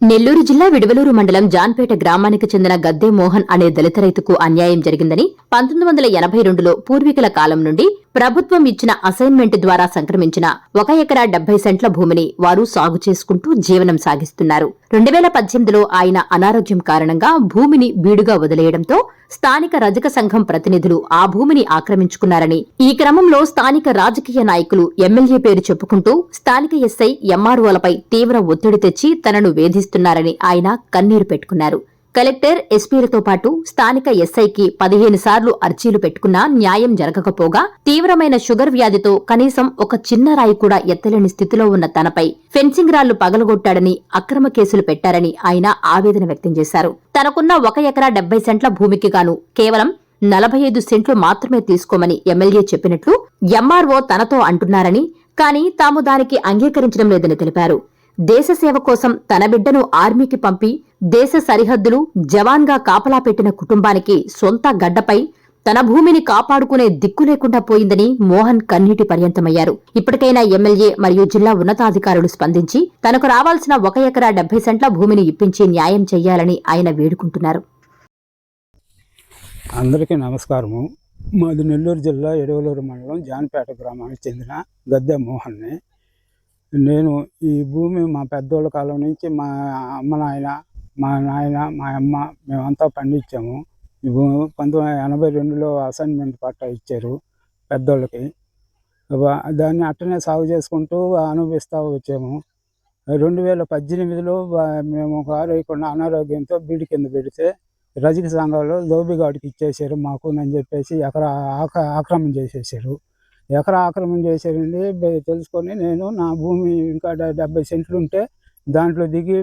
నెల్లూరు జిల్లా విడవలూరు మండలం జాన్పేట గ్రామానికి చెందిన గద్దె మోహన్ అనే దళిత రైతుకు అన్యాయం జరిగిందని 1982లో పూర్వీకుల కాలం నుండి ప్రభుత్వం ఇచ్చిన అసైన్మెంట్ ద్వారా సంక్రమించిన 1 ఎకరా 70 సెంట్ల భూమిని వారు సాగు చేసుకుంటూ జీవనం సాగిస్తున్నారు. 2018లో ఆయన అనారోగ్యం కారణంగా భూమిని బీడుగా వదిలేయడంతో స్థానిక రజక సంఘం ప్రతినిధులు ఆ భూమిని ఆక్రమించుకున్నారని, ఈ క్రమంలో స్థానిక రాజకీయ నాయకులు ఎమ్మెల్యే పేరు చెప్పుకుంటూ స్థానిక ఎస్ఐ ఎంఆర్ఓలపై తీవ్ర ఒత్తిడి తెచ్చి తనను వేధిస్తున్నారని ఆయన కన్నీరు పెట్టుకున్నారు. కలెక్టర్, ఎస్పీలతో పాటు స్థానిక ఎస్ఐకి 15 సార్లు అర్జీలు పెట్టుకున్నా న్యాయం జరగకపోగా తీవ్రమైన షుగర్ వ్యాధితో కనీసం ఒక చిన్న రాయి కూడా ఎత్తలేని స్థితిలో ఉన్న తనపై ఫెన్సింగ్ రాళ్లు పగలగొట్టాడని, అక్రమ కేసులు పెట్టారని ఆయన ఆవేదన వ్యక్తం చేశారు. తనకున్న 1 ఎకరా 70 సెంట్ల భూమికి గాను కేవలం 45 సెంట్లు మాత్రమే తీసుకోమని ఎమ్మెల్యే చెప్పినట్లు ఎంఆర్ఓ తనతో అంటున్నారని, కానీ తాము దానికి అంగీకరించడం లేదని తెలిపారు. దేశ సేవ కోసం తన బిడ్డను ఆర్మీకి పంపి దేశ సరిహద్దులు జవాన్గా కాపలా పెట్టిన కుటుంబానికి సొంత గడ్డపై తన భూమిని కాపాడుకునే దిక్కు లేకుండా పోయిందని మోహన్ కన్నీటి పర్యంతమయ్యారు. ఇప్పటికైనా ఎమ్మెల్యే మరియు జిల్లా ఉన్నతాధికారులు స్పందించి తనకు రావాల్సిన 1 ఎకరా 70 సెంట్ల భూమిని ఇప్పించి న్యాయం చేయాలని ఆయన వేడుకుంటున్నారు. అందరికీ నమస్కారము. మాది నెల్లూరు జిల్లా ఎడవలూరు మండలం జాన్పేట గ్రామానికి చెందిన గద్దె మోహన్ని. నేను ఈ భూమి మా పెద్దోళ్ళ కాలం నుంచి మా నాయన మా అమ్మ మేమంతా పండించాము. ఈ భూమి 1982లో అసైన్మెంట్ పట్టా ఇచ్చారు పెద్దోళ్ళకి. దాన్ని అట్టనే సాగు చేసుకుంటూ అనుభవిస్తూ వచ్చాము. 2018లో మేము ఆరోగ్యకుండా అనారోగ్యంతో బీడి కింద పెడితే రజక సంఘంలో దోబిగాడికి ఇచ్చేసారు మాకు అని చెప్పేసి ఎకరా ఆక్రమణ చేసేసారు. ఎకరా ఆక్రమణ చేశారండి. తెలుసుకొని నేను నా భూమి ఇంకా 70 సెంట్లు ఉంటే దాంట్లో దిగి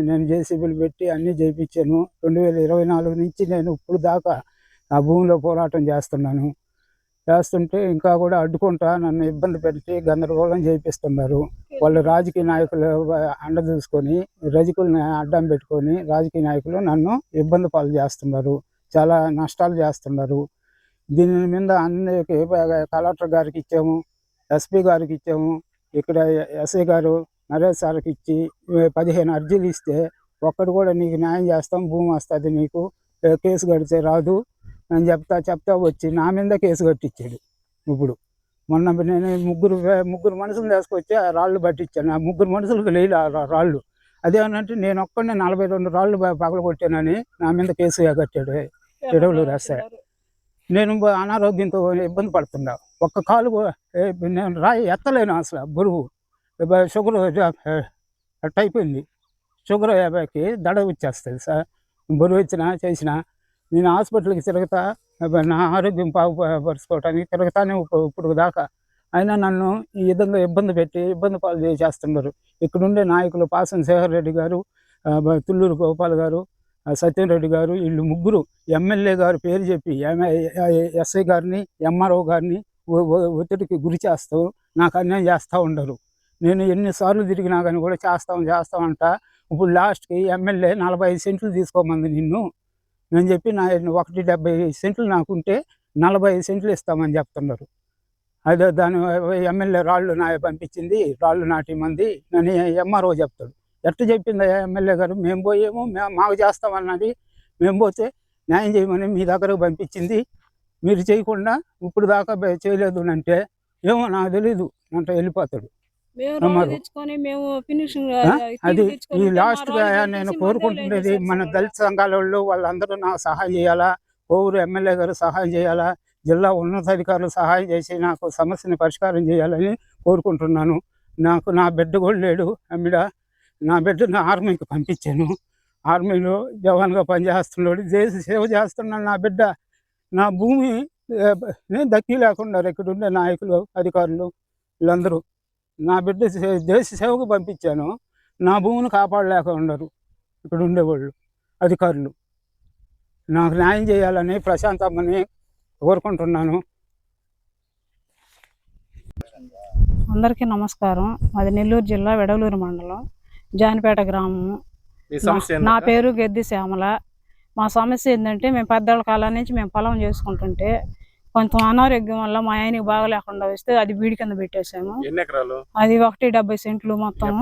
నేను జేసీబీలు పెట్టి అన్నీ చేయించాను. 2024 నుంచి నేను ఇప్పుడు దాకా ఆ భూమిలో పోరాటం చేస్తుంటే ఇంకా కూడా అడ్డుకుంటా నన్ను ఇబ్బంది పెట్టి గందరగోళం చేయిస్తున్నారు. వాళ్ళు రాజకీయ నాయకులు అండ చూసుకొని రజకుల్ని అడ్డం పెట్టుకొని రాజకీయ నాయకులు నన్ను ఇబ్బంది పాలు చేస్తున్నారు, చాలా నష్టాలు చేస్తున్నారు. దీని మీద అందరికీ కలెక్టర్ గారికి ఇచ్చాము, ఎస్పీ గారికి ఇచ్చాము, ఇక్కడ ఎస్ఐ గారు నరేష్ సార్కి ఇచ్చి 15 అర్జీలు ఇస్తే ఒక్కడు కూడా నీకు న్యాయం చేస్తాం, భూమి వస్తుంది, నీకు కేసు కడితే రాదు అని చెప్తా వచ్చి నా మీద కేసు కట్టించాడు. ఇప్పుడు మొన్న నేను ముగ్గురు మనుషులు తీసుకొచ్చి రాళ్ళు పట్టించాను. ఆ 3 మనుషులకు లేదు రాళ్ళు. అదేమనంటే నేను ఒక్కడినే 42 రాళ్ళు పగల కొట్టానని నా మీద కేసు కట్టాడు ఎడవలూరు ఎస్ఐ. నేను అనారోగ్యంతో ఇబ్బంది పడుతున్నా. ఒక్క కాలు నేను రాయి ఎత్తలేను, అసలు బరువు షుగర్ అట్ట అయిపోయింది. షుగర్ 50కి దడ వచ్చేస్తుంది సార్. బరువు చేసిన నేను హాస్పిటల్కి తిరుగుతా, నా ఆరోగ్యం బాగుపరుచుకోవటానికి తిరుగుతానే ఇప్పుడు దాకా. అయినా నన్ను ఈ విధంగా ఇబ్బంది పాలు చేస్తున్నారు. ఇక్కడుండే నాయకులు పాసం శేఖర్ రెడ్డి గారు, తుళ్ళూరు గోపాల్ గారు, సత్యంరెడ్డి గారు, వీళ్ళు ముగ్గురు ఎమ్మెల్యే గారు పేరు చెప్పి ఎస్ఐ గారిని ఎంఆర్ఓ గారిని ఒత్తిడికి గురి చేస్తూ నాకు అన్యాయం చేస్తూ ఉండరు. నేను ఎన్నిసార్లు తిరిగినా కానీ కూడా చేస్తామంట. ఇప్పుడు లాస్ట్కి ఎమ్మెల్యే 45 సెంట్లు తీసుకోమంది నిన్ను నేను చెప్పి 170 సెంట్లు నాకుంటే 45 సెంట్లు ఇస్తామని చెప్తున్నారు. అదే దాని ఎమ్మెల్యే రాళ్ళు పంపించింది, రాళ్ళు నాటిమంది నన్ను ఎంఆర్ఓ చెప్తాడు. ఎట్లా చెప్పింది ఎమ్మెల్యే గారు? మేము పోయేమో మాకు చేస్తామన్నది, మేము పోతే న్యాయం చేయమని మీ దగ్గరకు పంపించింది, మీరు చేయకుండా ఇప్పుడు దాకా చేయలేదు అంటే ఏమో నాకు తెలీదు అంటే వెళ్ళిపోతాడు. అది ఈ లాస్ట్గా నేను కోరుకుంటున్నది, మన దళిత సంఘాల వాళ్ళందరూ నాకు సహాయం చేయాలా, కోవూరు ఎమ్మెల్యే గారు సహాయం చేయాలా, జిల్లా ఉన్నతాధికారులు సహాయం చేసి నాకు సమస్యని పరిష్కారం చేయాలని కోరుకుంటున్నాను. నాకు నా బిడ్డ కూడా లేడు. నా బిడ్డను ఆర్మీకి పంపించాను. ఆర్మీలో జవాన్గా పనిచేస్తున్నాడు, దేశ సేవ చేస్తున్నాడు. నా బిడ్డ నా భూమి నేను దక్కి లేకుండా ఇక్కడ ఉండే నాయకులు, అధికారులు వీళ్ళందరూ నా బిడ్డ దేశ సేవకు పంపించాను. నా భూమిని కాపాడలేక ఉండరు ఇక్కడ ఉండేవాళ్ళు అధికారులు. నాకు న్యాయం చేయాలని ప్రశాంతమ్మని కోరుకుంటున్నాను. అందరికీ నమస్కారం. మాది నెల్లూరు జిల్లా విడవలూరు మండలం జాన్పేట గ్రామము. నా పేరు గెద్ది శ్యామల. మా సమస్య ఏంటంటే, మేము పెద్దవాళ్ళ కాలం నుంచి మేము పొలం చేసుకుంటుంటే కొంచెం అనారోగ్యం వల్ల మా ఆయనకి బాగలేకుండా వస్తే అది బీడి కింద పెట్టేసాము. అది 170 సెంట్లు మొత్తం.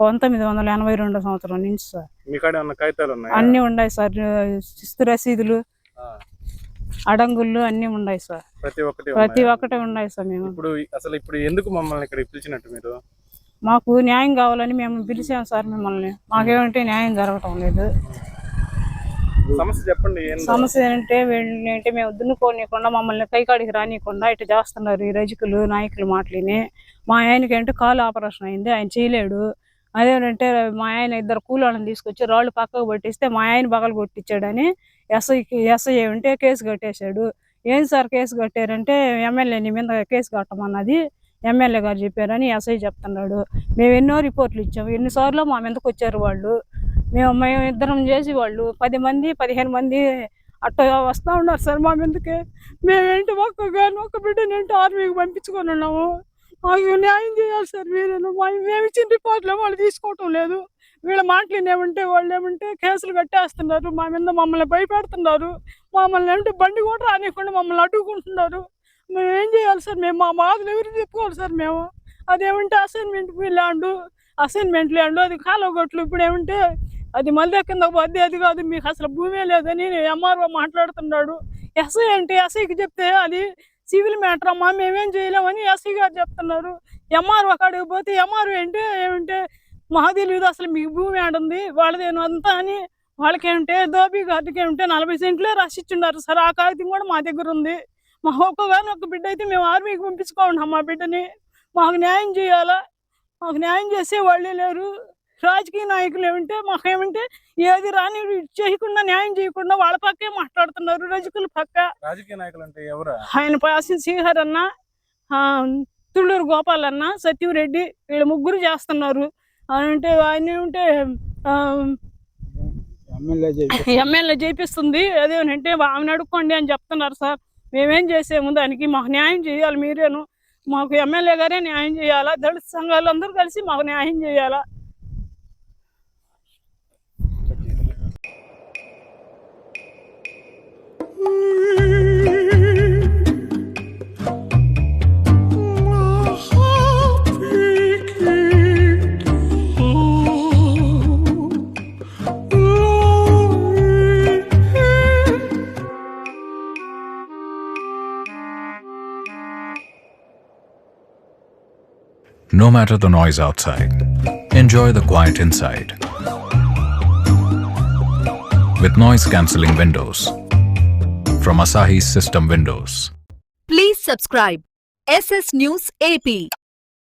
1982 సంవత్సరం నుంచి సార్. మీ కాడ ఏమన్నా కాగితాలు ఉన్నాయా? అన్నీ ఉన్నాయి సార్, శిస్తు రసీదులు, అడంగుళ్ళు అన్నీ ఉన్నాయి సార్. ప్రతి ఒక్కటి ఉన్నాయి సార్. మేము ఇప్పుడు ఎందుకు మమ్మల్ని ఇక్కడ పిలిచినట్టు మీరు? మాకు న్యాయం కావాలని మేము పిలిచాం సార్ మిమ్మల్ని. మాకేమంటే న్యాయం జరగటం లేదు. సమస్య చెప్పండి. సమస్య ఏంటంటే వీళ్ళంటే మేము దున్నుకోనియకుండా మమ్మల్ని కైకాడికి రానియకుండా ఇటు చేస్తున్నారు ఈ రజకులు నాయకులు మాటలిని. మా ఆయనకి అంటే కాలు ఆపరేషన్ అయింది, ఆయన చేయలేడు. అదేంటంటే మా ఆయన 2 కూలోళ్ళని తీసుకొచ్చి రాళ్ళు పక్కకు పట్టిస్తే మా ఆయన బగలు కొట్టించాడని ఎస్ఐ ఉంటే కేసు కట్టేశాడు. ఏం సార్ కేసు కట్టారంటే ఎమ్మెల్యే నీ మీద కేసు కట్టమన్నది ఎమ్మెల్యే గారు చెప్పారని ఎస్ఐ చెప్తున్నాడు. మేము ఎన్నో రిపోర్ట్లు ఇచ్చాము, ఎన్నిసార్లు మా మీదకి వచ్చారు వాళ్ళు. మేము ఇద్దరం చేసి వాళ్ళు 10 మంది 15 మంది అట్లా వస్తూ ఉన్నారు సార్ మా మీదకి. మేమేంటి ఒక బిడ్డనేంటి ఆర్మీకి పంపించుకొని ఉన్నాము. మాకు న్యాయం చేయాలి సార్ మీరేను. మేము ఇచ్చిన రిపోర్ట్లు వాళ్ళు తీసుకోవటం లేదు. వీళ్ళ మాటలు ఏమంటే వాళ్ళు ఏమంటే కేసులు కట్టేస్తున్నారు మా మీద, మమ్మల్ని భయపెడుతున్నారు. మమ్మల్ని అంటే బండి కూడా రానియకుండా మమ్మల్ని అడ్డుకుంటున్నారు. మేము ఏం చేయాలి సార్? మేము మా బాధలు ఎవరికి చెప్పుకోవాలి సార్? మేము అదేమంటే అసైన్మెంట్ ల్యాండ్ అది కాలువగొట్లు. ఇప్పుడు ఏమంటే అది మళ్ళీ కింద పోద్ది, అది కాదు మీకు అసలు భూమే లేదని ఎంఆర్ఓ మాట్లాడుతున్నాడు. ఎస్ఐ అంటే ఎస్ఐకి చెప్తే అది సివిల్ మ్యాటర్ అమ్మా, మేమేం చేయలేమని ఎస్ఐ గారు చెప్తున్నారు. ఎంఆర్ఓ కాడికి పోతే ఎంఆర్ఓ అంటే ఏమంటే మాకు తెలియదు అసలు మీకు భూమి ఆడుంది వాళ్ళదేను అంతా అని. వాళ్ళకేమంటే దోబీ గారికి ఏమంటే 40 సెంట్లే రాసిచ్చున్నారు సార్. ఆ కాగితం కూడా మా దగ్గర ఉంది. మా ఒక్క బిడ్డ అయితే మేము ఆర్మీకి పంపించుకోండి మా బిడ్డని. మాకు న్యాయం చేయాలా? మాకు న్యాయం చేసే వాళ్ళే లేరు. రాజకీయ నాయకులు మాకేమంటే ఏది రాని చేయకుండా న్యాయం చేయకుండా వాళ్ళ పక్కే మాట్లాడుతున్నారు, రజకుల పక్క. రాజకీయ నాయకులు అంటే ఎవరు? ఆయన పాసి శ్రీహర్ అన్న, తుళ్ళూరు గోపాల్ అన్న, సత్యరెడ్డి, వీళ్ళు 3 చేస్తున్నారు. అంటే ఆయన ఏమంటే ఎమ్మెల్యే చేపిస్తుంది, అదేనంటే ఆమెను అడుక్కోండి అని చెప్తున్నారు సార్. మేమేం చేసేము దానికి? మాకు న్యాయం చేయాలి మీరేను. మాకు ఎమ్మెల్యే గారే న్యాయం చేయాలా, దళిత సంఘాలు అందరూ కలిసి మాకు న్యాయం చేయాలా. No matter the noise outside, enjoy the quiet inside. With noise-cancelling windows from Asahi System Windows. Please subscribe SS News AP.